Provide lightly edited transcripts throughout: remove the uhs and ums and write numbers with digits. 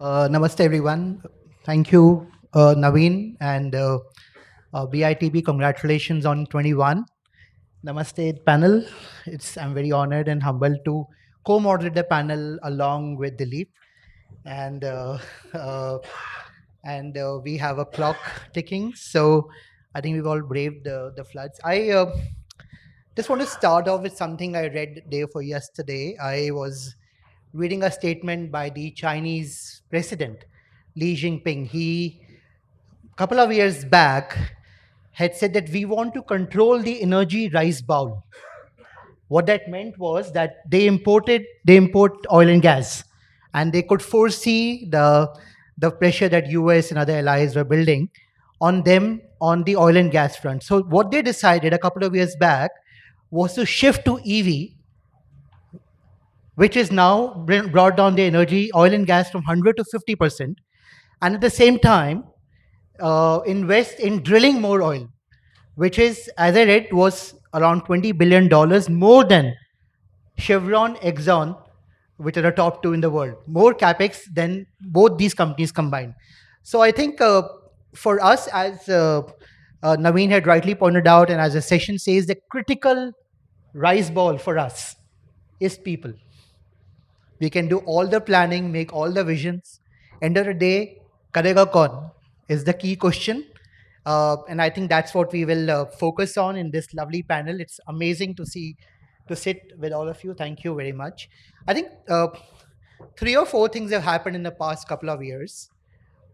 Namaste, everyone. Thank you, Naveen and BITB. Congratulations on 21. Namaste, panel. I'm very honored and humbled to co-moderate the panel along with Dilip, and uh, we have a clock ticking. So I think we've all braved the floods. I just want to start off with something I read day for yesterday. I was reading a statement by the Chinese president, Li Jinping. He, a couple of years back, had said that we want to control the energy rice bowl. What that meant was that they import oil and gas, and they could foresee the pressure that US and other allies were building on them on the oil and gas front. So what they decided a couple of years back was to shift to EV, which is now brought down the energy, oil and gas from 100 to 50%, and at the same time, invest in drilling more oil, which is, as I read, was around $20 billion more than Chevron, Exxon, which are the top two in the world, more capex than both these companies combined. So I think for us, as Naveen had rightly pointed out, and as the session says, the critical rice ball for us is people. We can do all the planning, make all the visions. End of the day, karega kaun is the key question. And I think that's what we will focus on in this lovely panel. It's amazing to sit with all of you. Thank you very much. I think three or four things have happened in the past couple of years.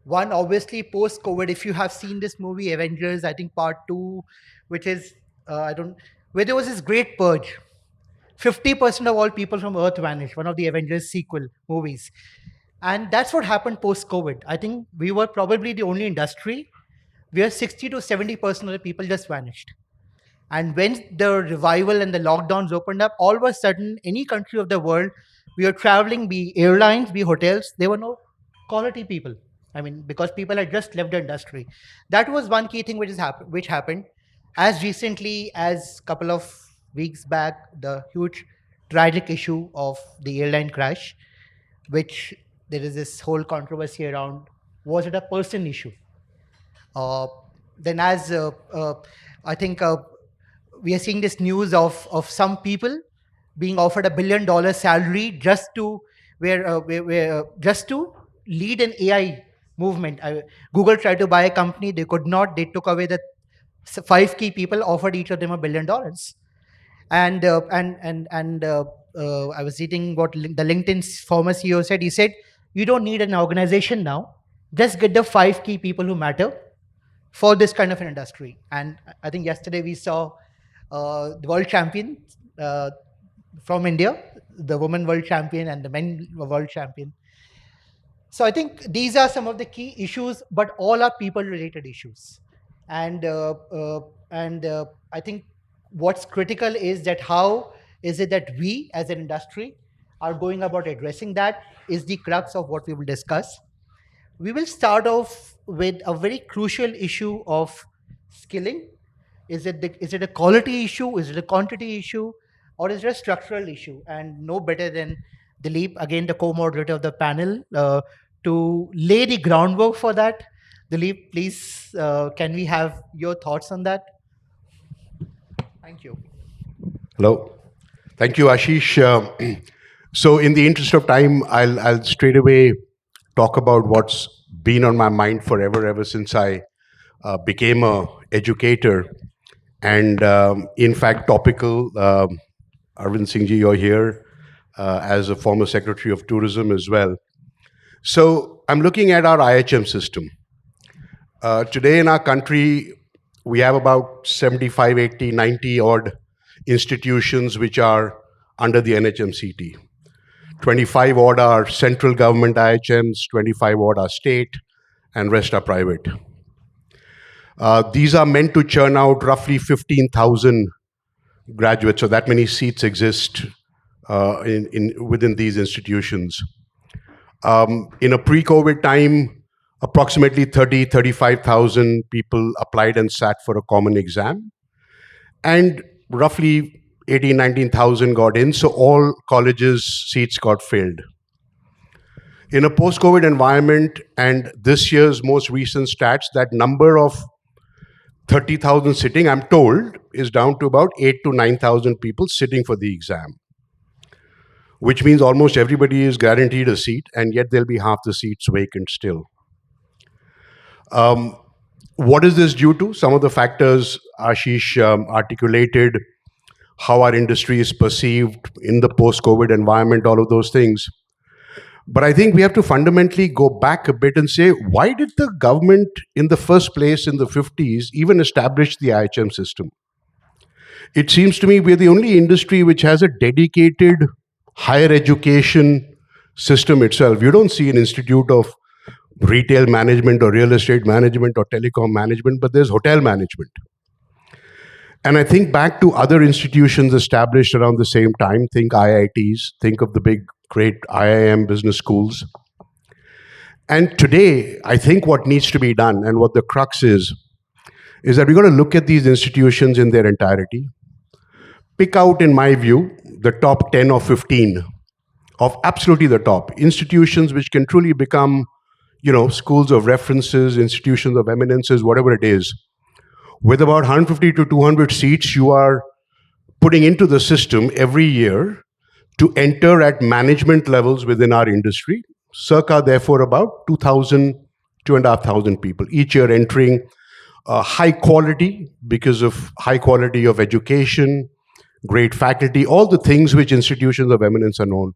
One, obviously, post-COVID, if you have seen this movie, Avengers, I think part two, which is, where there was this great purge. 50% of all people from Earth vanished, one of the Avengers sequel movies. And that's what happened post-COVID. I think we were probably the only industry where 60 to 70% of the people just vanished. And when the revival and the lockdowns opened up, all of a sudden, any country of the world, we were traveling, be airlines, be hotels, there were no quality people. I mean, because people had just left the industry. That was one key thing which happened. As recently as a couple of weeks back, the huge tragic issue of the airline crash, which there is this whole controversy around, was it a person issue? Then as I think we are seeing this news of some people being offered $1 billion salary just to just to lead an AI movement. Google tried to buy a company, they could not. They took away the 5 key people, offered each of them $1 billion. And I was reading what the LinkedIn's former CEO said. He said, "You don't need an organization now. Just get the 5 key people who matter for this kind of an industry." And I think yesterday we saw the world champion from India, the women world champion and the men world champion. So I think these are some of the key issues, but all are people-related issues. And I think what's critical is that how is it that we as an industry are going about addressing that is the crux of what we will discuss. We will start off with a very crucial issue of skilling. Is it a quality issue? Is it a quantity issue? Or is it a structural issue? And no better than Dilip, again, the co-moderator of the panel, to lay the groundwork for that. Dilip, please, can we have your thoughts on that? Thank you. Hello. Thank you, Ashish. So in the interest of time, I'll straight away talk about what's been on my mind forever, ever since I became a educator. And in fact, topical, Arvind Singh ji, you're here as a former Secretary of Tourism as well. So I'm looking at our IHM system. Today in our country, we have about 75, 80, 90 odd institutions which are under the NHMCT. 25 odd are central government IHMs, 25 odd are state, and rest are private. These are meant to churn out roughly 15,000 graduates, so that many seats exist within these institutions. In a pre-COVID time, approximately 35,000 people applied and sat for a common exam, and roughly 19,000 got in, so all colleges' seats got filled. In a post-COVID environment, and this year's most recent stats, that number of 30,000 sitting, I'm told, is down to about 8 to 9,000 people sitting for the exam, which means almost everybody is guaranteed a seat, and yet there'll be half the seats vacant still. What is this due to? Some of the factors Ashish articulated, how our industry is perceived in the post-COVID environment, all of those things. But I think we have to fundamentally go back a bit and say, why did the government in the first place in the 50s even establish the IHM system? It seems to me we're the only industry which has a dedicated higher education system itself. You don't see an institute of retail management or real estate management or telecom management, but there's hotel management. And I think back to other institutions established around the same time, think IITs, think of the big, great IIM business schools. And today, I think what needs to be done and what the crux is that we've got to look at these institutions in their entirety, pick out, in my view, the top 10 or 15 of absolutely the top institutions which can truly become, schools of references, institutions of eminences, whatever it is. With about 150 to 200 seats, you are putting into the system every year to enter at management levels within our industry, circa therefore about 2,000, 2,500 people each year entering high quality because of high quality of education, great faculty, all the things which institutions of eminence are known.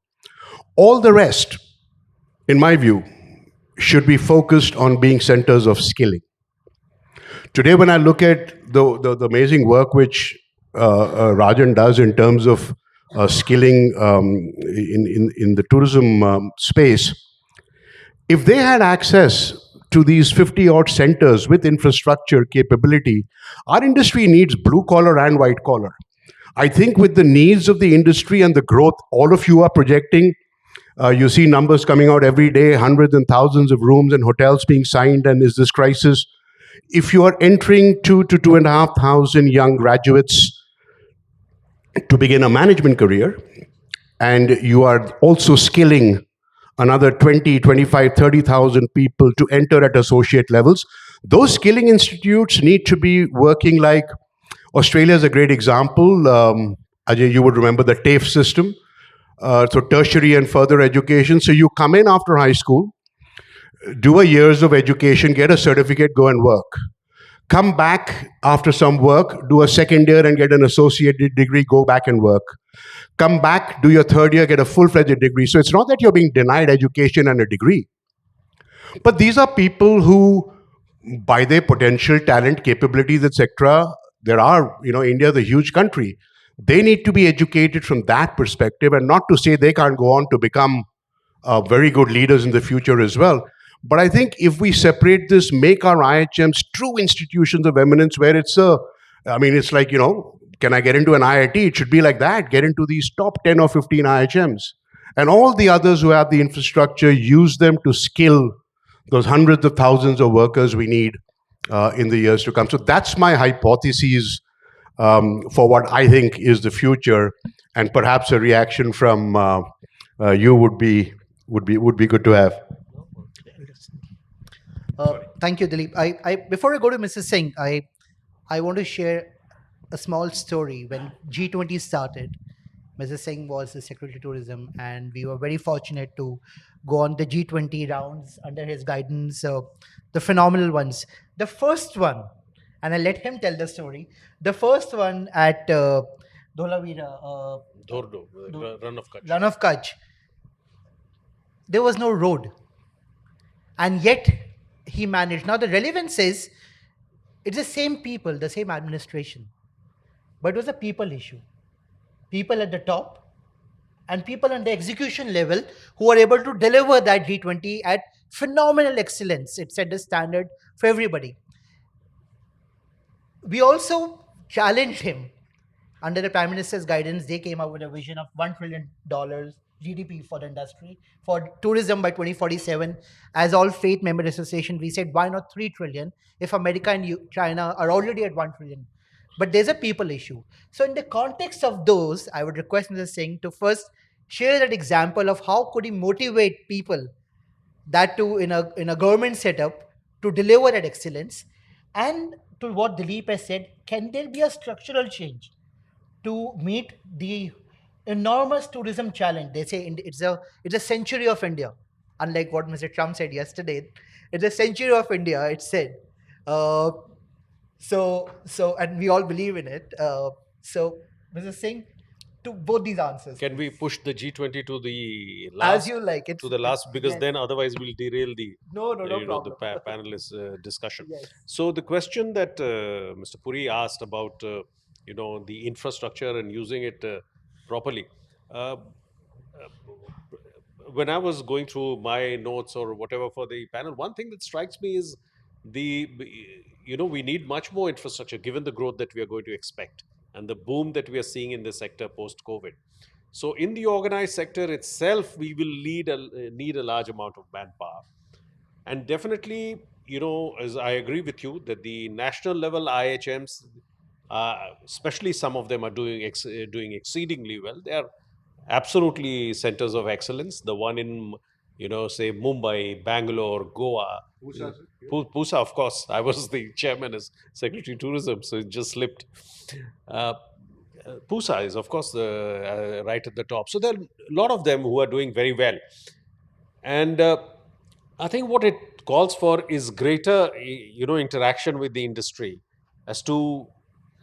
All the rest, in my view, should be focused on being centers of skilling. Today, when I look at the amazing work which Rajan does in terms of skilling in the tourism space, if they had access to these 50-odd centers with infrastructure capability, our industry needs blue collar and white collar. I think with the needs of the industry and the growth all of you are projecting, you see numbers coming out every day, hundreds and thousands of rooms and hotels being signed, and is this crisis? If you are entering 2 to 2,500 young graduates to begin a management career, and you are also skilling another 20, 25, 30,000 people to enter at associate levels, those skilling institutes need to be working like Australia is a great example. Ajay, you would remember the TAFE system. So tertiary and further education. So you come in after high school, do a years of education, get a certificate, go and work. Come back after some work, do a second year and get an associated degree, go back and work. Come back, do your third year, get a full-fledged degree. So it's not that you're being denied education and a degree. But these are people who, by their potential, talent, capabilities, etc., there are, India is a huge country. They need to be educated from that perspective, and not to say they can't go on to become very good leaders in the future as well. But I think if we separate this, make our IHMs true institutions of eminence where it's it's like, can I get into an IIT? It should be like that. Get into these top 10 or 15 IHMs. And all the others who have the infrastructure, use them to skill those hundreds of thousands of workers we need in the years to come. So that's my hypothesis for what I think is the future, and perhaps a reaction from you would be good to have. Thank you, Dilip. Before I go to Mrs. Singh, I want to share a small story. When G20 started, Mrs. Singh was the Secretary of Tourism, and we were very fortunate to go on the G20 rounds under his guidance, the phenomenal ones. The first one, and I'll let him tell the story, the first one at Dholavira, Run of Kutch, there was no road. And yet, he managed. Now, the relevance is, it's the same people, the same administration, but it was a people issue. People at the top and people on the execution level who are able to deliver that G20 at phenomenal excellence. It set the standard for everybody. We also challenged him. Under the Prime Minister's guidance, they came up with a vision of $1 trillion GDP for the industry, for tourism by 2047. As all faith member association, we said, why not 3 trillion if America and China are already at 1 trillion? But there's a people issue. So in the context of those, I would request Mr. Singh to first share that example of how could he motivate people that too in a government setup, to deliver at excellence. And to what Dilip has said, can there be a structural change to meet the enormous tourism challenge? They say it's a century of India, unlike what Mr. Trump said yesterday. It's a century of India, it said. Uh, and we all believe in it. So, Mr. Singh, to both these answers, Can we please. push the G20 to the As last? you like? To the last, because Yes. then otherwise we'll derail the No the problem. panelist discussion. Yes. So the question that Mr. Puri asked about the infrastructure and using it properly. Uh, when I was going through my notes or whatever for the panel, one thing that strikes me is the we need much more infrastructure given the growth that we are going to expect and the boom that we are seeing in the sector post COVID. So in the organized sector itself, we will need a large amount of manpower. And definitely, as I agree with you that the national level IHMs, especially some of them are doing exceedingly well. They are absolutely centers of excellence. The one in, say Mumbai, Bangalore, Goa, Pusa, of course. I was the chairman as Secretary Tourism, so it just slipped. Uh, Pusa is, of course, right at the top. So there are a lot of them who are doing very well. And I think what it calls for is greater, interaction with the industry as to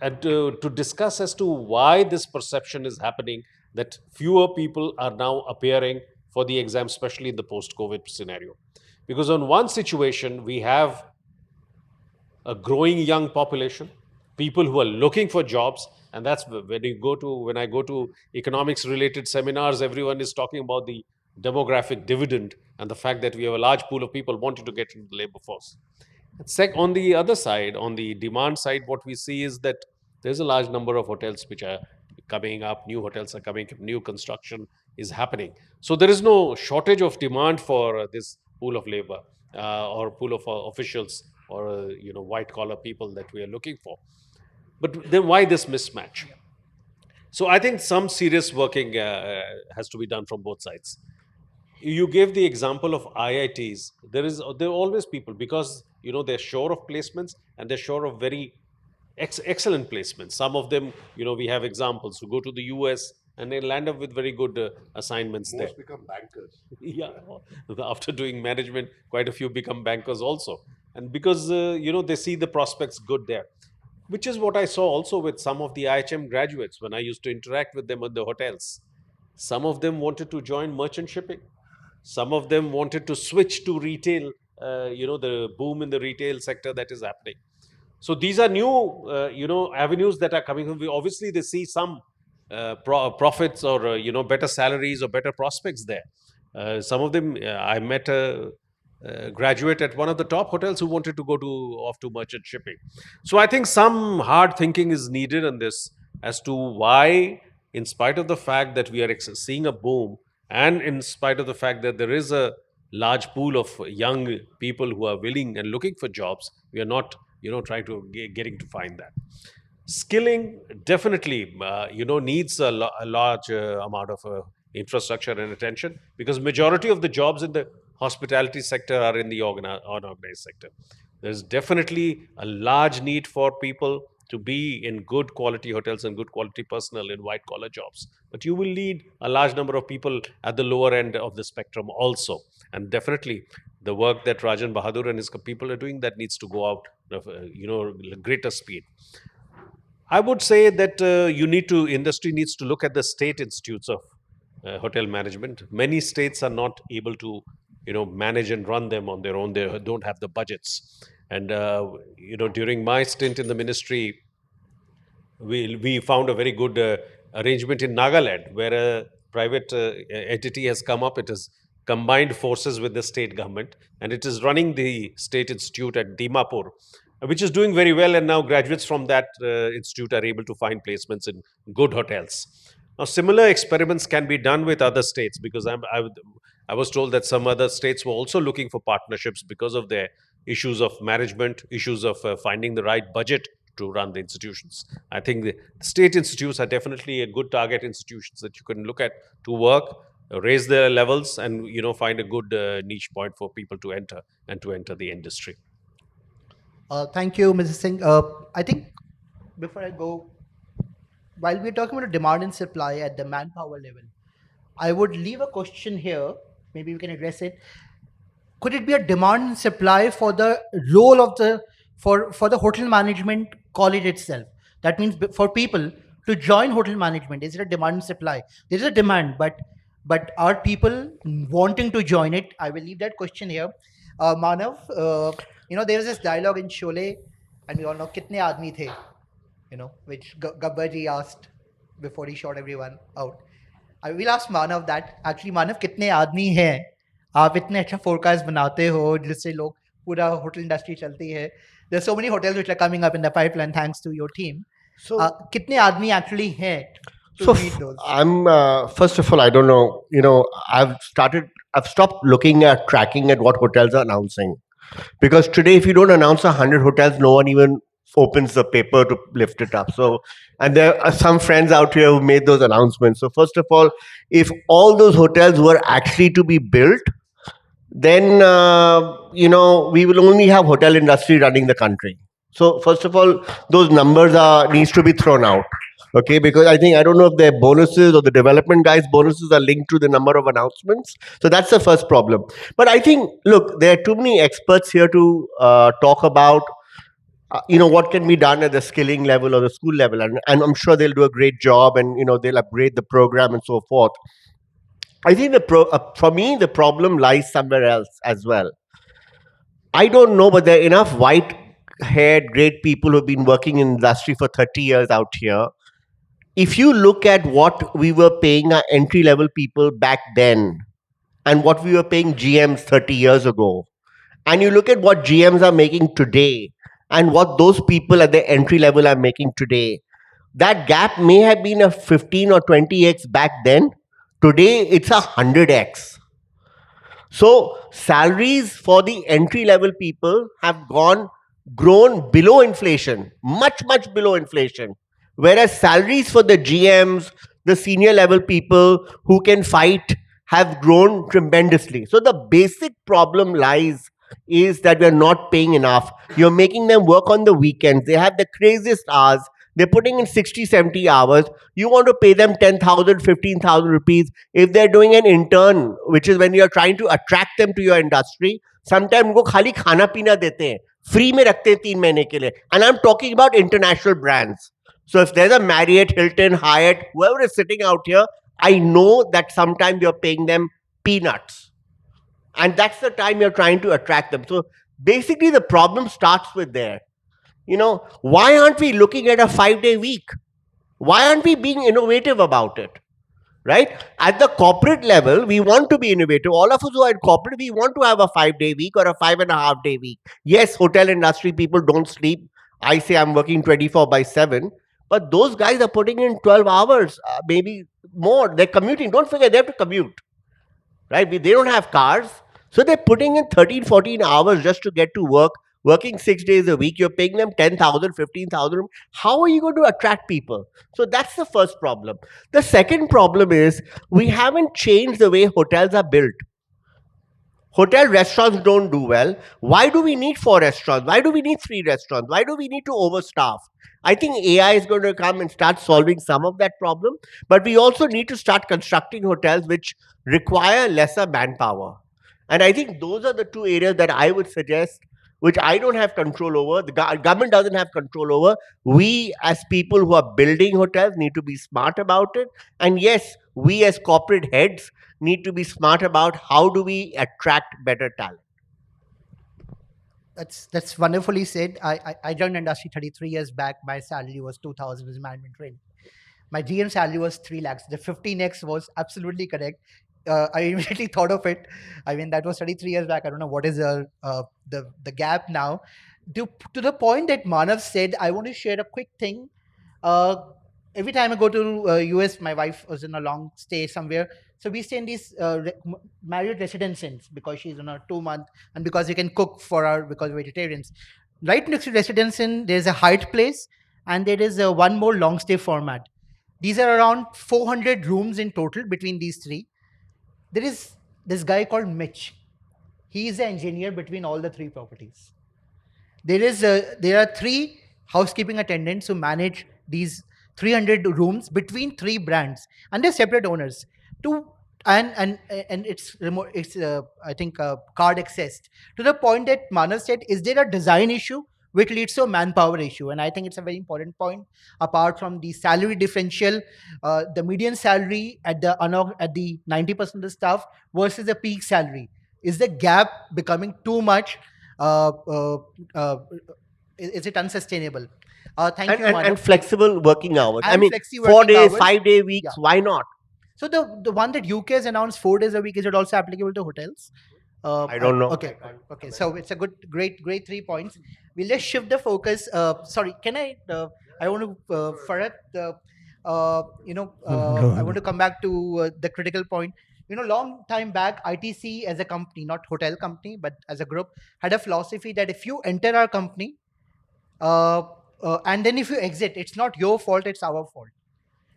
and to discuss as to why this perception is happening that fewer people are now appearing for the exam, especially in the post-COVID scenario. Because on one situation, we have a growing young population, people who are looking for jobs, and that's when I go to economics related seminars, everyone is talking about the demographic dividend and the fact that we have a large pool of people wanting to get into the labor force. On the other side, on the demand side, what we see is that there's a large number of hotels which are coming up, new hotels are coming, new construction is happening. So there is no shortage of demand for this pool of labor or pool of officials or white collar people that we are looking for. But then why this mismatch? So I think some serious working has to be done from both sides. You gave the example of IITs. There are always people because they're sure of placements and they're sure of very excellent placements. Some of them, we have examples who go to the US and they land up with very good assignments there. Most become bankers. Yeah, after doing management, quite a few become bankers also, and because they see the prospects good there, which is what I saw also with some of the IHM graduates when I used to interact with them at the hotels. Some of them wanted to join merchant shipping. Some of them wanted to switch to retail, the boom in the retail sector that is happening. So these are new, avenues that are coming. Obviously, they see some profits or, better salaries or better prospects there. Some of them, I met a graduate at one of the top hotels who wanted to go off to merchant shipping. So I think some hard thinking is needed on this as to why, in spite of the fact that we are seeing a boom, and in spite of the fact that there is a large pool of young people who are willing and looking for jobs, we are not, trying to getting to find that. Skilling definitely, needs a large amount of infrastructure and attention because majority of the jobs in the hospitality sector are in the unorganized sector. There's definitely a large need for people to be in good quality hotels and good quality personnel in white collar jobs. But you will need a large number of people at the lower end of the spectrum also. And definitely the work that Rajan Bahadur and his people are doing that needs to go out, greater speed. I would say that industry needs to look at the state institutes of hotel management. Many states are not able to, manage and run them on their own. They don't have the budgets. And, during my stint in the ministry, we found a very good arrangement in Nagaland where a private entity has come up. It has combined forces with the state government and it is running the state institute at Dimapur, which is doing very well. And now graduates from that institute are able to find placements in good hotels. Now, similar experiments can be done with other states because I was told that some other states were also looking for partnerships because of their issues of management, issues of finding the right budget to run the institutions. I think the state institutes are definitely a good target institutions that you can look at to work. raise their levels and find a good niche point for people to enter and to enter the industry. Thank you, Mrs. Singh. I think before I go, while we're talking about demand and supply at the manpower level, I would leave a question here. Maybe we can address it. Could it be a demand and supply for the role of the for the hotel management college itself? That means for people to join hotel management, is it a demand and supply? There is a demand, but are people wanting to join it? I will leave that question here. Manav, there was this dialogue in Sholay, and we all know kitne aadmi the, which Gabbar ji asked before he shot everyone out. I will ask Manav that. Actually, Manav, कितने आदमी हैं? आप इतने अच्छा forecast बनाते हो जिससे लोग पूरा hotel industry चलती है. There's so many hotels which are coming up in the pipeline thanks to your team. So, कितने आदमी actually हैं to meet those? I'm first of all, I don't know. I've stopped looking at tracking at what hotels are announcing, because today, if you don't announce 100 hotels, no one even opens the paper to lift it up. So, and there are some friends out here who made those announcements. So, first of all, if all those hotels were actually to be built, then we will only have hotel industry running the country. So, first of all, those numbers needs to be thrown out. Okay, because I don't know if their bonuses or the development guys' bonuses are linked to the number of announcements. So that's the first problem. But I think, look, there are too many experts here to talk about, what can be done at the skilling level or the school level. And I'm sure they'll do a great job, and, they'll upgrade the program and so forth. I think for me, the problem lies somewhere else as well. I don't know, but there are enough white-haired, great people who've been working in industry for 30 years out here. If you look at what we were paying our entry-level people back then and what we were paying GMs 30 years ago, and you look at what GMs are making today and what those people at the entry level are making today, that gap may have been a 15 or 20x back then. Today, it's 100x. So salaries for the entry level people have grown below inflation, much, much below inflation. Whereas salaries for the GMs, the senior level people who can fight, have grown tremendously. So the basic problem lies is that we're not paying enough. You're making them work on the weekends. They have the craziest hours. They're putting in 60, 70 hours. You want to pay them 10,000, 15,000 rupees. If they're doing an intern, which is when you're trying to attract them to your industry, sometimes उनको खाली खाना पीना देते हैं, free में रखते हैं 3 महीने के लिए. And I'm talking about international brands. So if there's a Marriott, Hilton, Hyatt, whoever is sitting out here, I know that sometimes you're paying them peanuts. And that's the time you're trying to attract them. So basically the problem starts with there. Why aren't we looking at a 5-day week? Why aren't we being innovative about it? Right? At the corporate level, we want to be innovative. All of us who are in corporate, we want to have a 5-day week or a 5.5-day week. Yes, hotel industry people don't sleep. I say I'm working 24/7. But those guys are putting in 12 hours, maybe more. They're commuting. Don't forget, they have to commute. Right? They don't have cars. So they're putting in 13, 14 hours just to get to work, working 6 days a week. You're paying them 10,000, 15,000. How are you going to attract people? So that's the first problem. The second problem is we haven't changed the way hotels are built. Hotel restaurants don't do well. Why do we need 4 restaurants? Why do we need 3 restaurants? Why do we need to overstaff? I think AI is going to come and start solving some of that problem. But we also need to start constructing hotels which require lesser manpower. And I think those are the 2 areas that I would suggest, which I don't have control over. The government doesn't have control over. We as people who are building hotels need to be smart about it. And yes, we as corporate heads need to be smart about how do we attract better talent. That's wonderfully said. I joined industry 33 years back. My salary was 2,000 as management trainee. My GM salary was 3 lakhs. The 15x was absolutely correct. I immediately thought of it. I mean, that was 33 years back. I don't know what is the gap now. To the point that Manav said, I want to share a quick thing. Every time I go to US, my wife was in a long stay somewhere. So we stay in these married residences because she's on a 2-month and because we can cook for her because we're vegetarians. Right next to residence inn, there's a Hyatt place and there is one more long stay format. These are around 400 rooms in total between these 3. There is this guy called Mitch. He is the engineer between all the three properties. There are three housekeeping attendants who manage these 300 rooms between three brands, and they're separate owners. To and it's remote. It's I think card accessed, to the point that Manav said, is there a design issue which leads to a manpower issue? And I think it's a very important point. Apart from the salary differential, the median salary at the 90% of the staff versus the peak salary, is the gap becoming too much? uh, uh, uh, is it unsustainable? Thank And, you, and, Manav. and flexible working hours. I And mean, flexi 4 working days, hours. 5-day weeks, Yeah. why not? So the one that UK has announced 4 days a week, is it also applicable to hotels? I don't know. Okay, okay. So it's a great 3 points. We'll just shift the focus. Sorry, can I? I want to Farhat. I want to come back to the critical point. Long time back, ITC as a company, not hotel company, but as a group, had a philosophy that if you enter our company, and then if you exit, it's not your fault, it's our fault,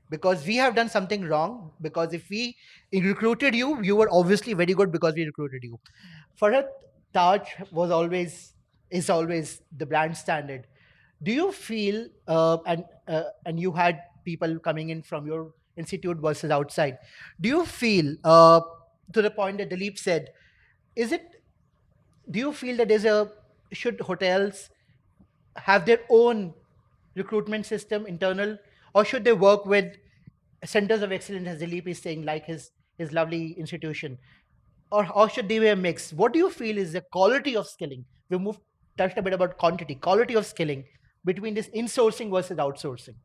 because we have done something wrong. Because if we recruited you, you were obviously very good because we recruited you. Farhat, Taj is always the brand standard. Do you feel, and you had people coming in from your institute versus outside, do you feel, to the point that Dilip said, is it, do you feel that should hotels have their own recruitment system internal, or should they work with centers of excellence, as Dilip is saying, like his lovely institution, or should they be a mix? What do you feel is the quality of skilling? We moved touched a bit about quality of skilling between this insourcing versus outsourcing.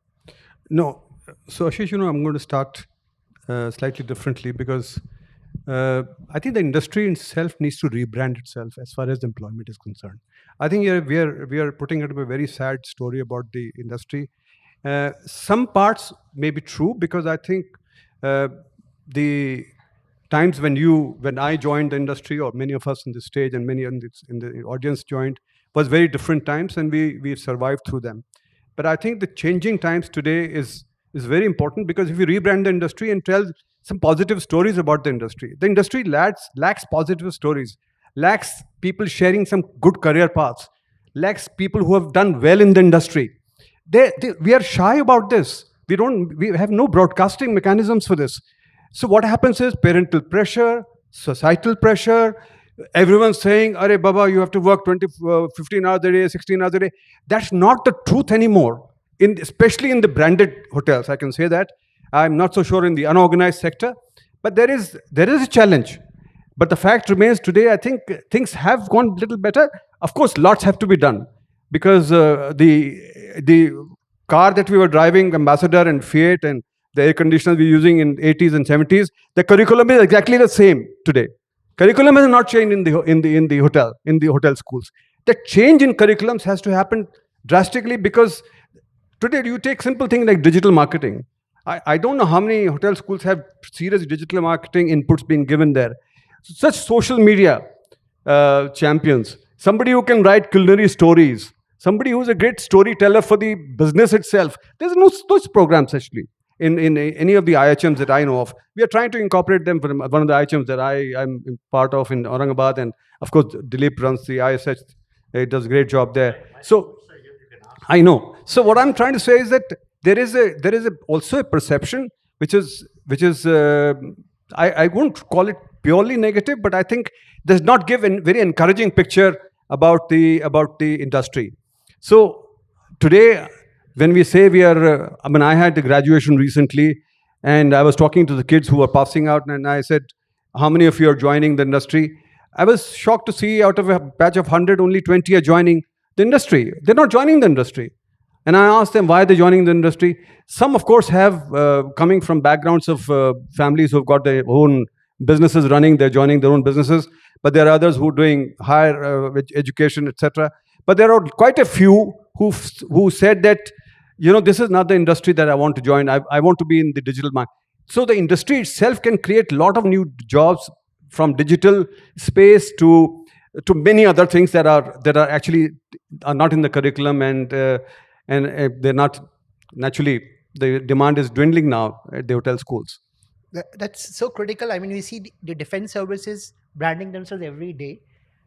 No. So, Ashish, I'm going to start slightly differently because I think the industry itself needs to rebrand itself as far as employment is concerned. I think we are putting it a very sad story about the industry. Some parts may be true, because I think the times when I joined the industry, or many of us on the stage and many in the audience joined, was very different times, and we survived through them. But I think the changing times today is very important, because if you rebrand the industry and tell some positive stories about the industry lacks positive stories, lacks people sharing some good career paths, lacks people who have done well in the industry. We are shy about this. We have no broadcasting mechanisms for this. So what happens is parental pressure, societal pressure, everyone's saying, "Arey Baba, you have to work 15 hours a day, 16 hours a day." That's not the truth anymore, especially in the branded hotels. I can say that. I'm not so sure in the unorganized sector, but there is a challenge. But the fact remains, today, I think things have gone a little better. Of course, lots have to be done, because the car that we were driving, Ambassador and Fiat, and the air conditioners we were using in 80s and 70s, the curriculum is exactly the same today. Curriculum has not changed in the hotel schools. The change in curriculums has to happen drastically, because today you take simple things like digital marketing. I don't know how many hotel schools have serious digital marketing inputs being given there. Such social media champions, somebody who can write culinary stories, somebody who's a great storyteller for the business itself. There's no such programs actually in any of the IHMs that I know of. We are trying to incorporate them from one of the IHMs that I'm part of in Aurangabad, and of course Dilip runs the ISH. He does a great job there. So I know. So what I'm trying to say is that there is also a perception which is I won't call it purely negative, but I think does not give a very encouraging picture about the industry. So today, when we say we are, I had the graduation recently, and I was talking to the kids who were passing out, and I said, "How many of you are joining the industry?" I was shocked to see out of a batch of 100, only 20 are joining the industry. They're not joining the industry. And I asked them why they're joining the industry. Some, of course, have coming from backgrounds of families who've got their own businesses running. They're joining their own businesses. But there are others who are doing higher education, etc. But there are quite a few who said that, this is not the industry that I want to join. I want to be in the digital market. So the industry itself can create a lot of new jobs, from digital space to many other things that are actually not in the curriculum, and they're not, naturally the demand is dwindling now at the hotel schools. That's so critical. I mean, we see the defense services branding themselves every day,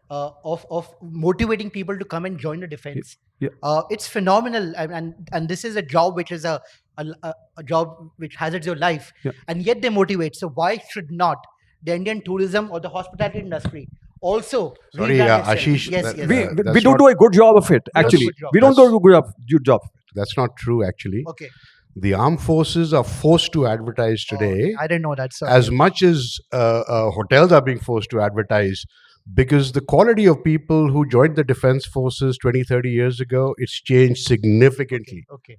of motivating people to come and join the defense. Yeah. It's phenomenal, and this is a job which is a job which hazards your life, Yeah. and yet they motivate. So why should not the Indian tourism or the hospitality industry also Sorry, rebrand itself? Ashish, Yes, that- yes. We that's don't not- do a good job of it, We don't do a actually. good job. We don't do a good job. That's not true, actually. Okay. The armed forces are forced to advertise today I didn't know that. Sorry. as much as hotels are being forced to advertise, because the quality of people who joined the defense forces 20, 30 years ago, it's changed significantly. Okay.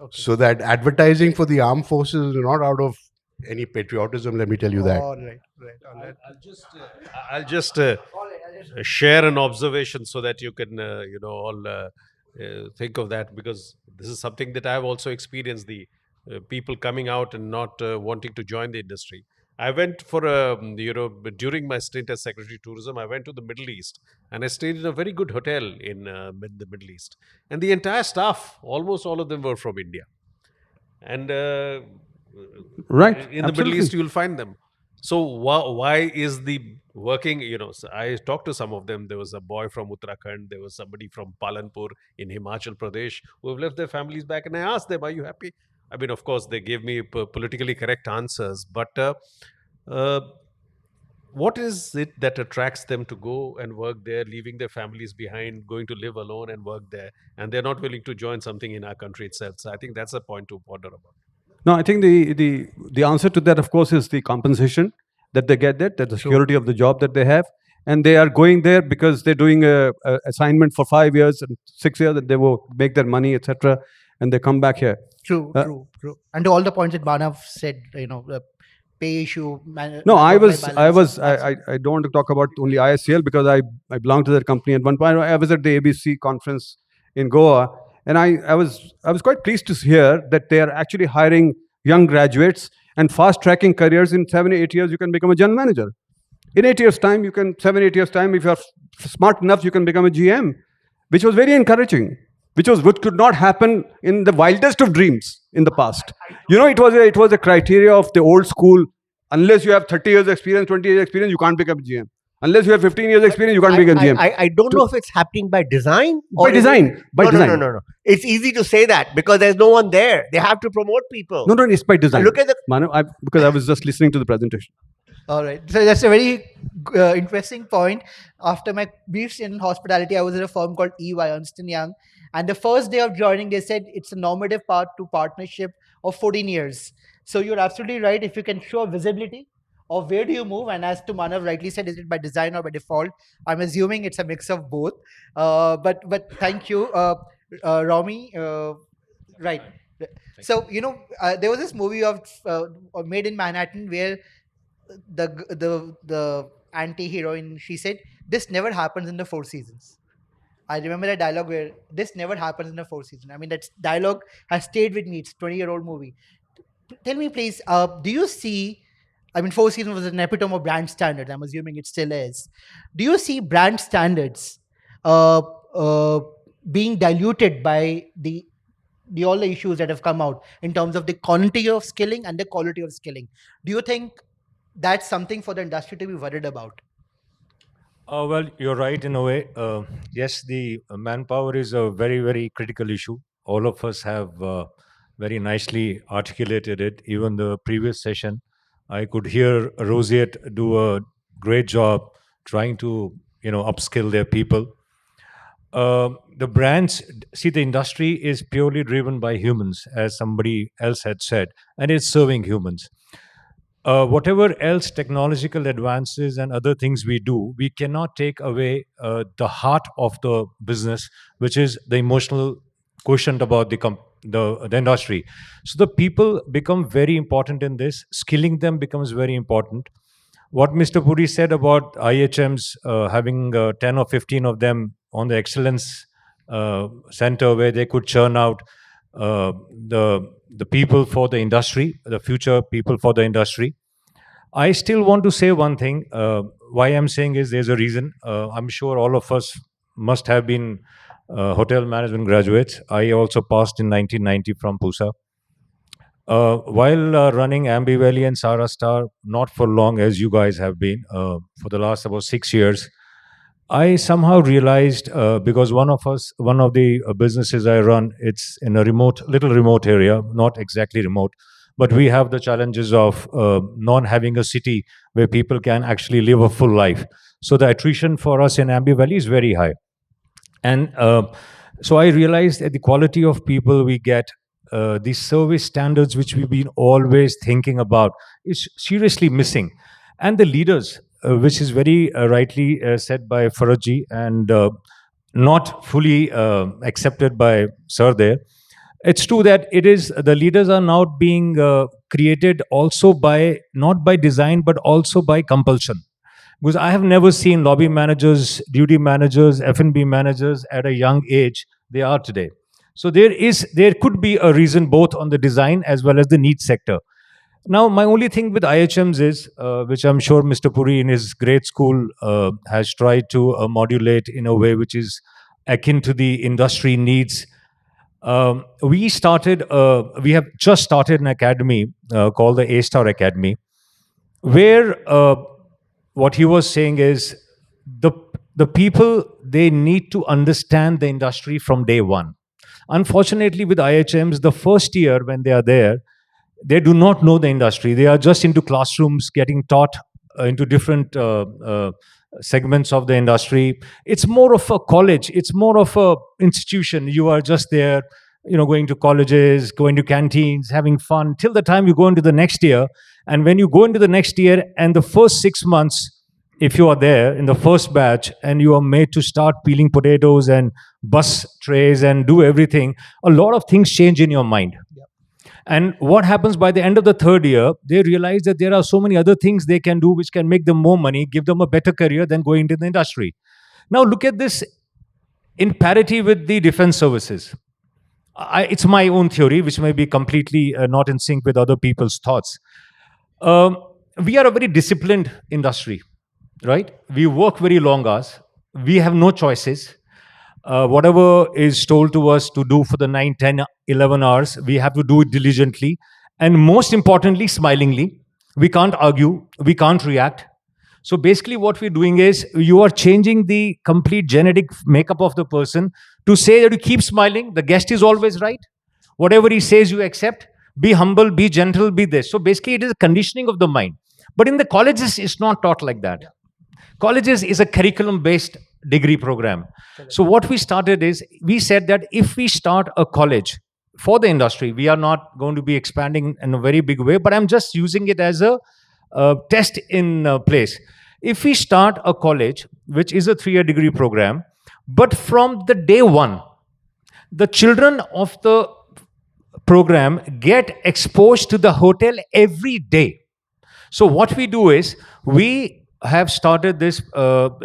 So that advertising for the armed forces is not out of any patriotism, let me tell you that. All right. I'll just share an observation so that you can, all think of that, because this is something that I've also experienced, the people coming out and not wanting to join the industry. I went for during my stint as Secretary of Tourism, I went to the Middle East and I stayed in a very good hotel in the Middle East. And the entire staff, almost all of them were from India. And Right. in the Middle East, you'll find them. So why is the working, so I talked to some of them. There was a boy from Uttarakhand. There was somebody from Palanpur in Himachal Pradesh who have left their families back. And I asked them, are you happy? I mean, of course, they gave me politically correct answers. But what is it that attracts them to go and work there, leaving their families behind, going to live alone and work there? And they're not willing to join something in our country itself. So I think that's a point to ponder about. No, I think the answer to that, of course, is the compensation that they get there, that the security of the job that they have. And they are going there because they're doing a assignment for 5 years and 6 years, that they will make their money, etc. And they come back here. True. And to all the points that Manav said, the pay issue. No, I balance. don't want to talk about only ISCL because I belong to that company. At one point, I was at the ABC conference in Goa, and I was quite pleased to hear that they are actually hiring young graduates and fast tracking careers. In 7-8 years, you can become a general manager. In 8 years' time, 7-8 years' time, if you are smart enough, you can become a GM, which was very encouraging. Which could not happen in the wildest of dreams in the past. It was a criteria of the old school. Unless you have 30 years experience, 20 years experience, you can't become a GM. Unless you have 15 years experience, you can't become a GM. I don't know if it's happening by design. By design. No. It's easy to say that because there's no one there. They have to promote people. No, it's by design. Look at the... Manav, because I was just listening to the presentation. All right. So that's a very interesting point. After my brief stint in hospitality, I was at a firm called EY, Ernst & Young. And the first day of joining, they said it's a normative part to partnership of 14 years. So you're absolutely right. If you can show visibility of where do you move, and as to Manav rightly said, is it by design or by default? I'm assuming it's a mix of both. But thank you, Romie. Right. So there was this movie of Made in Manhattan where the anti-heroine, she said, "This never happens in the Four Seasons." I remember that dialogue where this never happens in the Four Seasons. I mean, that dialogue has stayed with me. It's a 20-year-old movie. Tell me, please, do you see, I mean, Four Seasons was an epitome of brand standards. I'm assuming it still is. Do you see brand standards being diluted by all the issues that have come out in terms of the quantity of skilling and the quality of skilling? Do you think that's something for the industry to be worried about? Well, you're right in a way. Yes, the manpower is a very, very critical issue. All of us have very nicely articulated it. Even the previous session, I could hear Roseate do a great job trying to, upskill their people. The brands, see, the industry is purely driven by humans, as somebody else had said, and it's serving humans. Whatever else technological advances and other things we do, we cannot take away the heart of the business, which is the emotional quotient about the industry. So the people become very important in this. Skilling them becomes very important. What Mr. Puri said about IHMs having 10 or 15 of them on the excellence center where they could churn out the people for the industry, the future people for the industry. I still want to say one thing. Why I'm saying is there's a reason. I'm sure all of us must have been hotel management graduates. I also passed in 1990 from PUSA. While running Aamby Valley and Sahara Star, not for long as you guys have been, for the last about 6 years, I somehow realized because one of the businesses I run, it's in a little remote area, not exactly remote, but we have the challenges of not having a city where people can actually live a full life. So the attrition for us in Aamby Valley is very high. And so I realized that the quality of people we get, the service standards which we've been always thinking about, is seriously missing. And the leaders, which is very rightly said by Farhat and not fully accepted by Sir there. It's true that it is the leaders are now being created also by not by design but also by compulsion, because I have never seen lobby managers, duty managers, F&B managers at a young age they are today. So there could be a reason both on the design as well as the needs sector. Now, my only thing with IHMs is, which I'm sure Mr. Puri in his great school has tried to modulate in a way which is akin to the industry needs. We have just started an academy called the A-Star Academy, where what he was saying is the the people, they need to understand the industry from day one. Unfortunately, with IHMs, the first year when they are there, they do not know the industry. They are just into classrooms getting taught into different segments of the industry. It's more of a college. It's more of a institution. You are just there, going to colleges, going to canteens, having fun till the time you go into the next year. And when you go into the next year and the first 6 months, if you are there in the first batch and you are made to start peeling potatoes and bus trays and do everything, a lot of things change in your mind. And what happens by the end of the third year, they realize that there are so many other things they can do which can make them more money, give them a better career than going into the industry. Now, look at this in parity with the defense services. It's my own theory, which may be completely not in sync with other people's thoughts. We are a very disciplined industry, right? We work very long hours. We have no choices. Whatever is told to us to do for the 9, 10, 11 hours, we have to do it diligently. And most importantly, smilingly. We can't argue. We can't react. So basically what we're doing is you are changing the complete genetic makeup of the person to say that you keep smiling. The guest is always right. Whatever he says, you accept. Be humble, be gentle, be this. So basically it is a conditioning of the mind. But in the colleges, it's not taught like that. Colleges is a curriculum-based degree program. So what we started is, we said that if we start a college for the industry, we are not going to be expanding in a very big way, but I'm just using it as a test in place. If we start a college, which is a 3-year degree program, but from the day one, the children of the program get exposed to the hotel every day. So what we do is, we have started this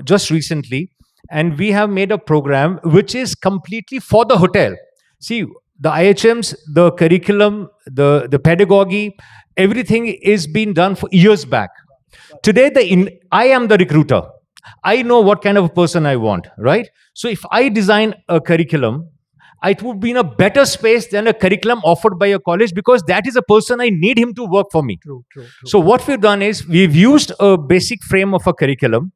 just recently, and we have made a program which is completely for the hotel. See, the IHMs, the curriculum, the pedagogy, everything is being done for years back. Today, I am the recruiter. I know what kind of a person I want, right? So if I design a curriculum, it would be in a better space than a curriculum offered by a college, because that is a person I need him to work for me. True. So what we've done is, we've used a basic frame of a curriculum.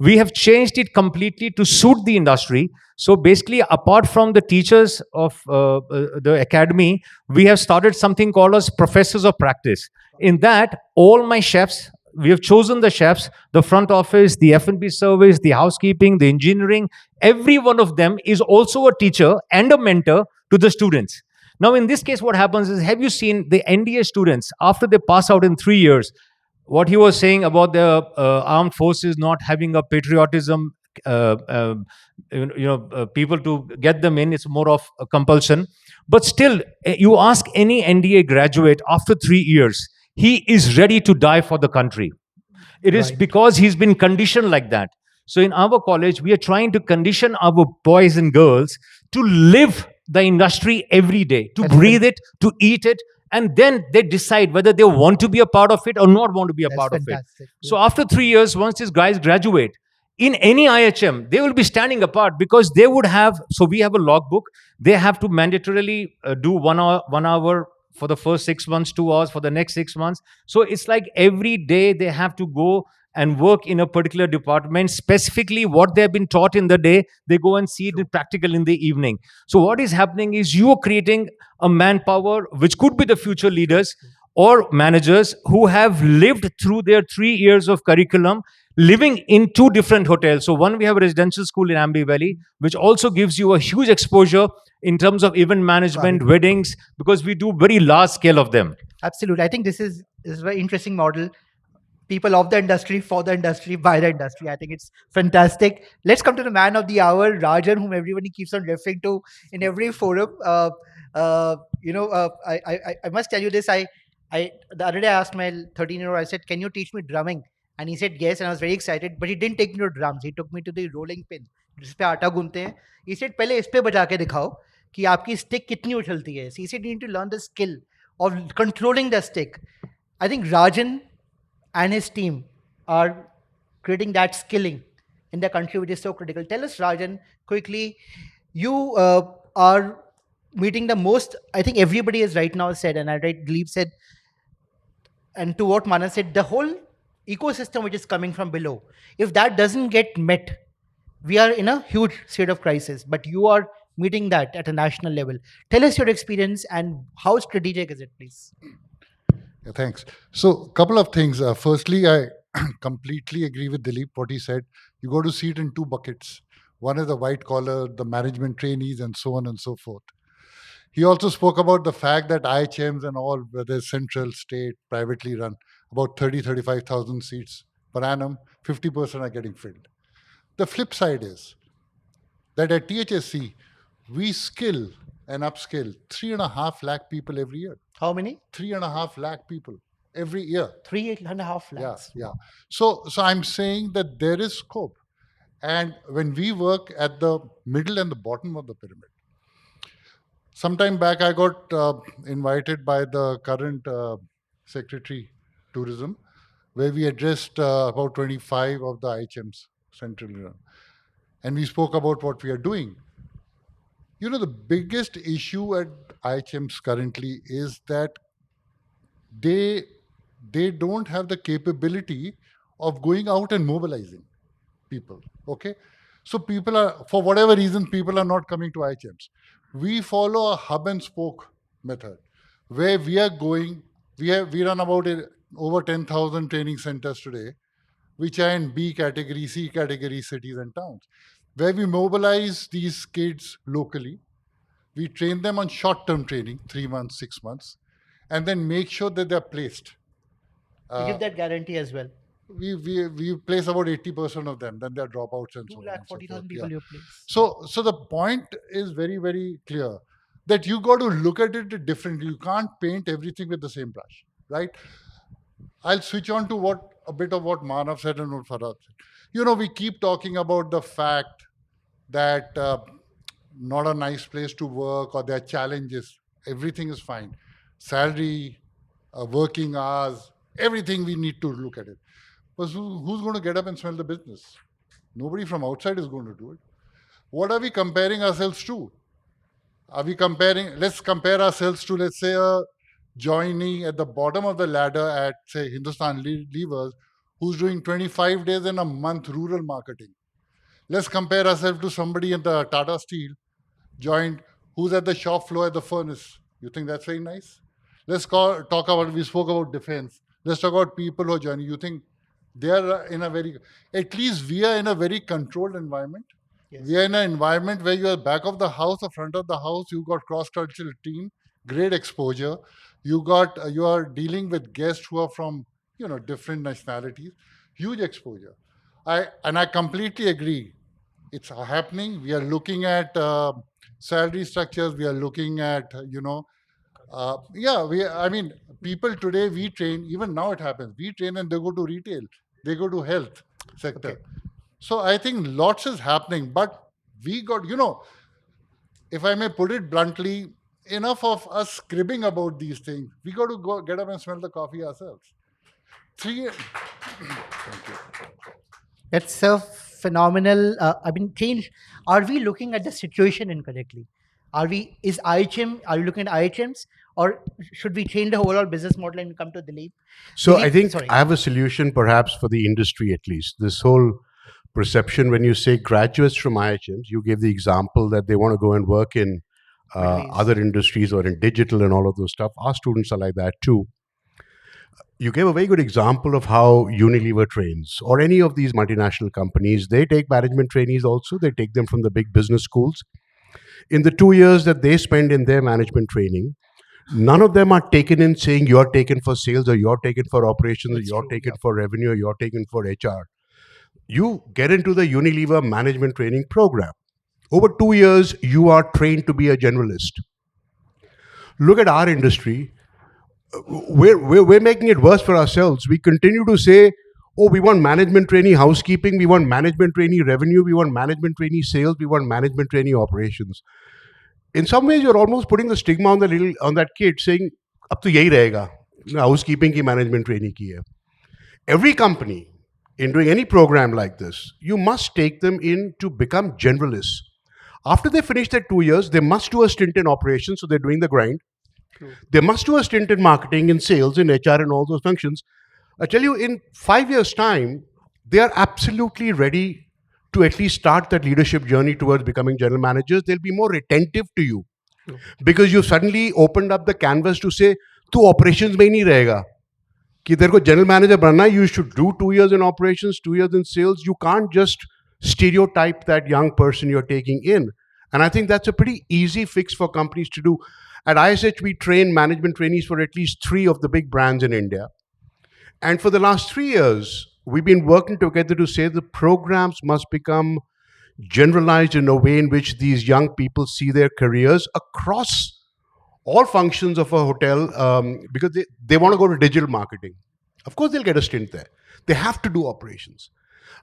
We have changed it completely to suit the industry. So basically, apart from the teachers of the academy, we have started something called as professors of practice. In that, all my chefs, we have chosen the chefs, the front office, the F&B service, the housekeeping, the engineering, every one of them is also a teacher and a mentor to the students. Now, in this case, what happens is, have you seen the NDA students, after they pass out in 3 years, what he was saying about the armed forces not having a patriotism, people to get them in, it's more of a compulsion. But still, you ask any NDA graduate after 3 years, he is ready to die for the country. It is because he's been conditioned like that. So in our college, we are trying to condition our boys and girls to live the industry every day, to breathe it, to eat it, and then they decide whether they want to be a part of it or not want to be a part of it. So after 3 years, once these guys graduate, in any IHM, they will be standing apart, because they would have, so we have a logbook, they have to mandatorily do 1 hour for the first 6 months, 2 hours for the next 6 months. So it's like every day they have to go and work in a particular department, specifically what they've been taught in the day, they go and see it in practical in the evening. So what is happening is you are creating a manpower which could be the future leaders or managers who have lived through their 3 years of curriculum living in two different hotels. So one, we have a residential school in Aamby Valley, which also gives you a huge exposure in terms of event management, weddings, because we do very large scale of them. Absolutely. I think this is a very interesting model. People of the industry, for the industry, by the industry. I think it's fantastic. Let's come to the man of the hour, Rajan, whom everybody keeps on referring to in every forum. I must tell you this. The other day I asked my 13-year-old, I said, "Can you teach me drumming?" And he said yes, and I was very excited. But he didn't take me to drums. He took me to the rolling pin, जिस पे आटा गूंथते हैं. He said, "पहले इस पे बजा के दिखाओ कि आपकी stick कितनी उछलती है." So he said, "You need to learn the skill of controlling the stick." I think Rajan and his team are creating that skilling in the country, which is so critical. Tell us, Rajan, quickly, you are meeting the most, I think everybody has right now said, and I right, Dilip said, and to what Manav said, the whole ecosystem which is coming from below, if that doesn't get met, we are in a huge state of crisis, but you are meeting that at a national level. Tell us your experience and how strategic is it, please? Yeah, thanks. So, a couple of things. Firstly, I completely agree with Dilip, what he said. You got to see it in two buckets. One is the white collar, the management trainees, and so on and so forth. He also spoke about the fact that IHMs and all, whether central, state, privately run, about 35,000 seats per annum, 50% are getting filled. The flip side is that at THSC, we skill and upskill 3.5 lakh people every year. How many? 3.5 lakh people every year. 3.5 lakhs. Yeah. So I'm saying that there is scope. And when we work at the middle and the bottom of the pyramid, sometime back I got invited by the current Secretary Tourism, where we addressed about 25 of the IHMs centrally run. And we spoke about what we are doing. You know, the biggest issue at IHMs currently is that they don't have the capability of going out and mobilizing people, okay? So people are, for whatever reason, people are not coming to IHMs. We follow a hub and spoke method, where we are going, we run about over 10,000 training centers today, which are in B category, C category cities and towns, where we mobilize these kids locally. We train them on short-term training, 3 months, 6 months, and then make sure that they're placed. You give that guarantee as well. We place about 80% of them, then they're dropouts and so on. 240,000 people you place. So the point is very, very clear that you got to look at it differently. You can't paint everything with the same brush, right? I'll switch on to a bit of what Manav said and what Farhat said. You know, we keep talking about the fact that not a nice place to work or there are challenges. Everything is fine. Salary, working hours, everything we need to look at it. But who's going to get up and smell the business? Nobody from outside is going to do it. What are we comparing ourselves to? Let's compare ourselves to, let's say, a joinee at the bottom of the ladder at, say, Hindustan Levers, who's doing 25 days in a month rural marketing. Let's compare ourselves to somebody in the Tata Steel joined who's at the shop floor at the furnace. You think that's very nice? Let's talk about, we spoke about defense. Let's talk about people who are joining. You think they are in a very, at least we are in a very controlled environment. Yes. We are in an environment where you are back of the house or front of the house, you got cross-cultural team, great exposure. You are dealing with guests who are from, different nationalities, huge exposure. I completely agree. It's happening. We are looking at salary structures. We are looking at, people today, we train, even now it happens. We train and they go to retail. They go to health sector. Okay. So I think lots is happening, but we got, if I may put it bluntly, enough of us cribbing about these things. We got to go get up and smell the coffee ourselves. Thank you. That's a phenomenal, change. Are we looking at the situation incorrectly? Are we looking at IHMs, or should we change the overall business model and come to Dilip? So I Dilip, think sorry. I have a solution perhaps for the industry at least. This whole perception when you say graduates from IHMs, you gave the example that they want to go and work in Middle East. other industries or in digital and all of those stuff. Our students are like that too. You gave a very good example of how Unilever trains or any of these multinational companies. They take management trainees also. They take them from the big business schools. In the 2 years that they spend in their management training, none of them are taken in saying you're taken for sales or you're taken for operations or That's you're true, taken yeah. for revenue or you're taken for HR. You get into the Unilever management training program. Over 2 years, you are trained to be a generalist. Look at our industry. We're making it worse for ourselves. We continue to say, oh, we want management trainee housekeeping, we want management trainee revenue, we want management trainee sales, we want management trainee operations. In some ways, you're almost putting the stigma on that kid, saying, "Ab to yahi rahega, housekeeping ki management trainee ki hai." Every company, in doing any program like this, you must take them in to become generalists. After they finish their 2 years, they must do a stint in operations, so they're doing the grind. They must do a stint in marketing, in sales, in HR, and all those functions. I tell you, in 5 years' time, they are absolutely ready to at least start that leadership journey towards becoming general managers. They'll be more attentive to you because you've suddenly opened up the canvas to say, "Tu operations mein nahi rahega." कि तेरे को general manager बनना है, you should do 2 years in operations, 2 years in sales. You can't just stereotype that young person you're taking in. And I think that's a pretty easy fix for companies to do. At ISH, we train management trainees for at least 3 of the big brands in India. And for the last 3 years, we've been working together to say the programs must become generalized in a way in which these young people see their careers across all functions of a hotel, because they want to go to digital marketing. Of course, they'll get a stint there. They have to do operations.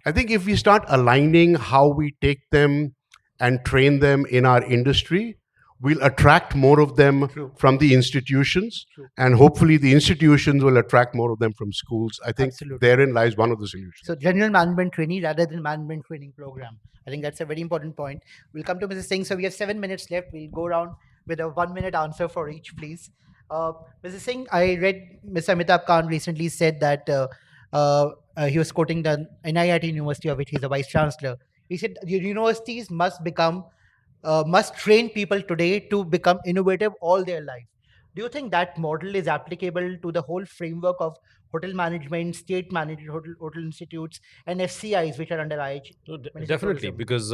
I think if we start aligning how we take them and train them in our industry, we'll attract more of them from the institutions, and hopefully the institutions will attract more of them from schools. I think Absolutely. therein lies one of the solutions. So general management trainee rather than management training program. I think that's a very important point. We'll come to Mrs. Singh. So we have 7 minutes left. We'll go around with a 1 minute answer for each, please. Mrs. Singh, I read Mr. Amitabh Khan recently said that he was quoting the NIIT University, of which he's a vice chancellor. He said universities must train people today to become innovative all their life. Do you think that model is applicable to the whole framework of hotel management, state managed hotel institutes, and FCIs which are under IH? No, Ministry of definitely, Tourism? because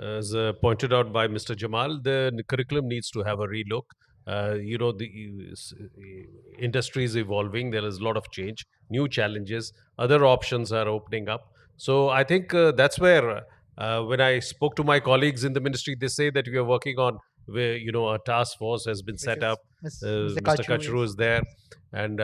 as pointed out by Mr. Jamal, the curriculum needs to have a relook. The industry is evolving. There is a lot of change, new challenges, other options are opening up. So I think that's where, when I spoke to my colleagues in the ministry, they say that we are working on where a task force has been set up. Mr. Mr. Kachu, Kachru yes. is there, and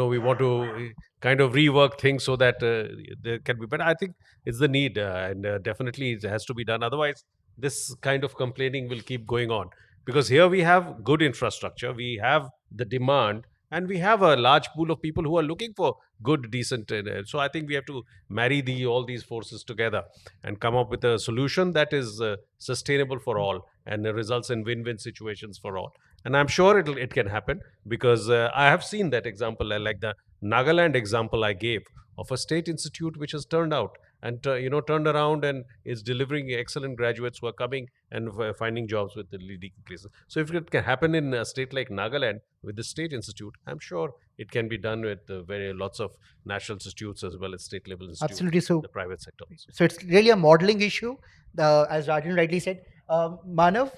we want to kind of rework things so that there can be. But I think it's the need, and definitely it has to be done. Otherwise, this kind of complaining will keep going on, because here we have good infrastructure, we have the demand, and we have a large pool of people who are looking for good, decent. So I think we have to marry all these forces together and come up with a solution that is sustainable for all and results in win-win situations for all. And I'm sure it can happen, because I have seen that example, like the Nagaland example I gave of a state institute which has turned out and turned around and is delivering excellent graduates who are coming and finding jobs with the leading places. So if it can happen in a state like Nagaland with the state institute, I'm sure it can be done with very lots of national institutes as well as state level institutes. Absolutely. So the private sector also. So it's really a modeling issue, as Rajan rightly said. Manav,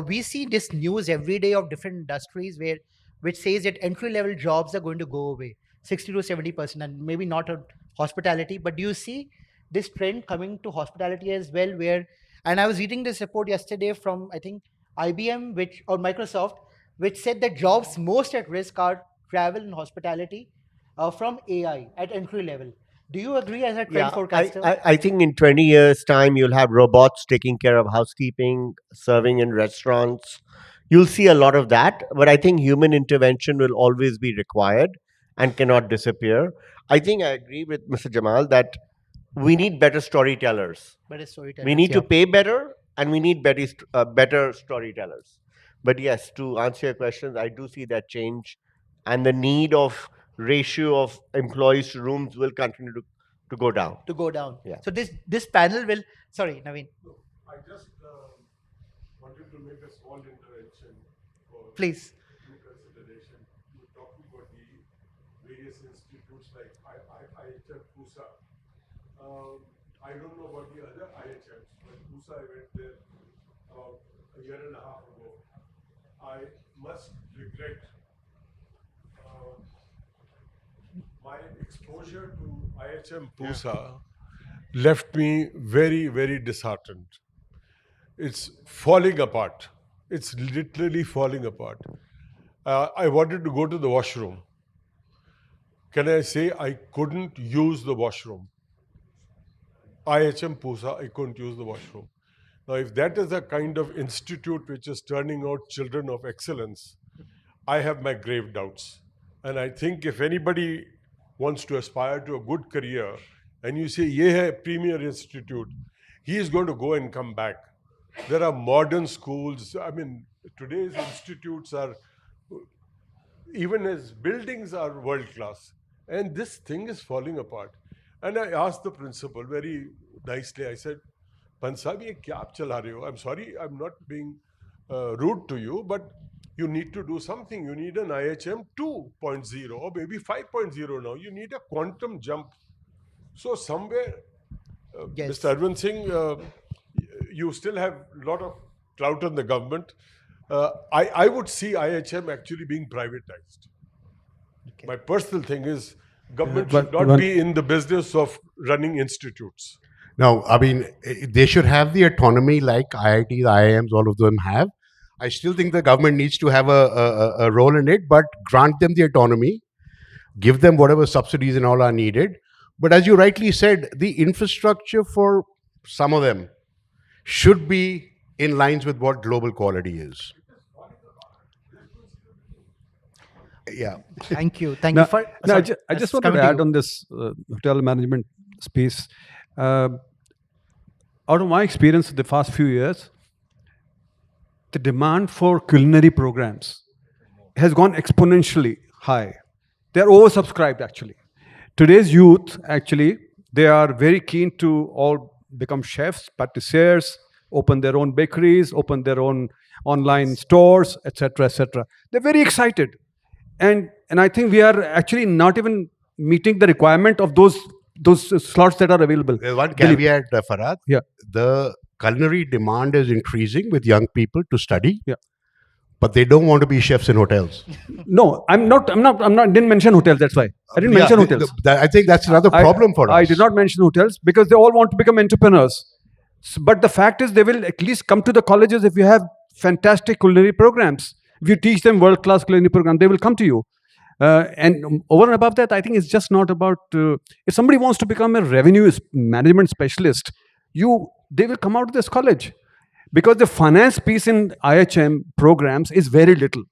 we see this news every day of different industries which says that entry level jobs are going to go away, 60 to 70%, and maybe not on hospitality. But do you see this trend coming to hospitality as well? And I was reading this report yesterday from, I think, IBM or Microsoft, which said that jobs most at risk are travel and hospitality from AI at entry level. Do you agree as a trend forecaster? I think in 20 years' time, you'll have robots taking care of housekeeping, serving in restaurants. You'll see a lot of that. But I think human intervention will always be required and cannot disappear. I think I agree with Mr. Jamal that we need better storytellers. Better storytellers, We need to yeah. pay better, and we need better storytellers. But yes, to answer your questions, I do see that change, and the need of ratio of employees to rooms will continue to go down. To go down. Yeah. So this panel will. Sorry, Naveen. I just wanted to make a small intervention for Please. due consideration. You're talking about the various institutes like IHM, PUSA. I don't know about the other IHMs, but PUSA, I went there about a year and a half ago. I must regret my exposure to IHM PUSA left me very, very disheartened. It's falling apart. It's literally falling apart. I wanted to go to the washroom. Can I say I couldn't use the washroom? IHM PUSA, I couldn't use the washroom. Now, if that is a kind of institute which is turning out children of excellence, I have my grave doubts. And I think if anybody wants to aspire to a good career, and you say, ye hai premier institute, he is going to go and come back. There are modern schools. I mean, today's institutes are, even as buildings are world class. And this thing is falling apart. And I asked the principal very nicely, I said, Pansab, ye kya aap chala rahe ho? I'm sorry, I'm not being rude to you, but you need to do something. You need an IHM 2.0 or maybe 5.0 now. You need a quantum jump. So somewhere, Yes. Mr. Arvind Singh, you still have a lot of clout on the government. I would see IHM actually being privatized. Okay. My personal thing is government But should not one- be in the business of running institutes. Now, I mean, they should have the autonomy like IITs, IIMs, all of them have. I still think the government needs to have a role in it, but grant them the autonomy, give them whatever subsidies and all are needed. But as you rightly said, the infrastructure for some of them should be in lines with what global quality is. Yeah. Thank you. Thank No, you for. no, sorry, I just that's want to coming add you. on this hotel management space. Out of my experience in the past few years, the demand for culinary programs has gone exponentially high. They're oversubscribed, actually. Today's youth, actually, they are very keen to all become chefs, patissiers, open their own bakeries, open their own online stores, etc., etc. They're very excited. And I think we are actually not even meeting the requirement of those slots that are available. There's one Dilip. caveat, Farhat. Yeah. The culinary demand is increasing with young people to study. Yeah. But they don't want to be chefs in hotels. No, I'm not. Didn't mention hotels. That's why I didn't mention hotels. I think that's another problem for us. I did not mention hotels because they all want to become entrepreneurs. But the fact is, they will at least come to the colleges if you have fantastic culinary programs. If you teach them world-class culinary program, they will come to you. And over and above that, I think it's just not about. If somebody wants to become a revenue management specialist, they will come out of this college. Because the finance piece in IHM programs is very little.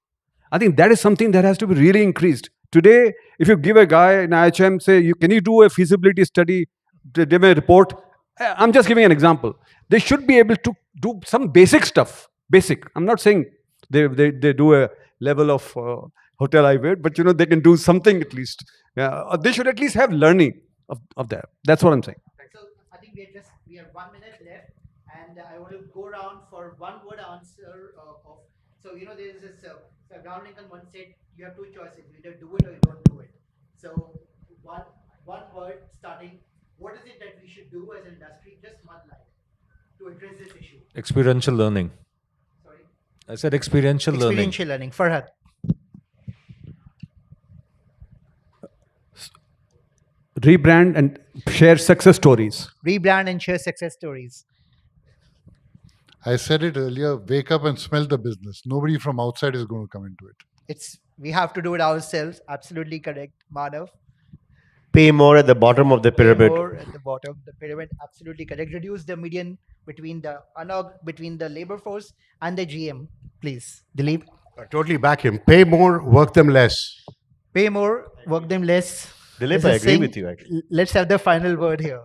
I think that is something that has to be really increased. Today, if you give a guy in IHM, say, can you do a feasibility study, give a report? I'm just giving an example. They should be able to do some basic stuff. Basic. I'm not saying they do a level of Hotelivate, but they can do something at least. They should at least have learning of that. That's what I'm saying. So I think we have 1 minute left, and I want to go around for one word answer of. So there is this. Abraham Lincoln once said, you have two choices: you either do it or you don't do it. So one word starting. What is it that we should do as an industry? Just one line to address this issue. Experiential learning. Sorry. I said experiential learning. Experiential learning. Farhat. Rebrand and share success stories. Rebrand and share success stories. I said it earlier, wake up and smell the business. Nobody from outside is going to come into it. We have to do it ourselves. Absolutely correct, Manav. Pay more at the bottom of the pyramid. More at the bottom of the pyramid. Absolutely correct. Reduce the median between the labor force and the GM, please. Dilip. I totally back him. Pay more, work them less. Pay more, work them less. Dilip, Mrs. I agree Singh, with you, actually. Let's have the final word here.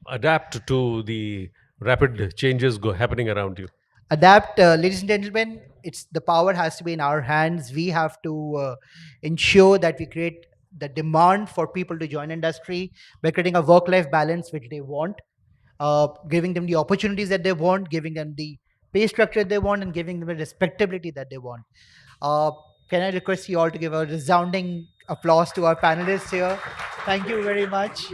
Adapt to the rapid changes happening around you. Adapt, ladies and gentlemen. it's the power has to be in our hands. We have to ensure that we create the demand for people to join industry by creating a work-life balance which they want, giving them the opportunities that they want, giving them the pay structure they want, and giving them the respectability that they want. Uh, can I request you all to give a resounding applause to our panelists here? Thank you very much.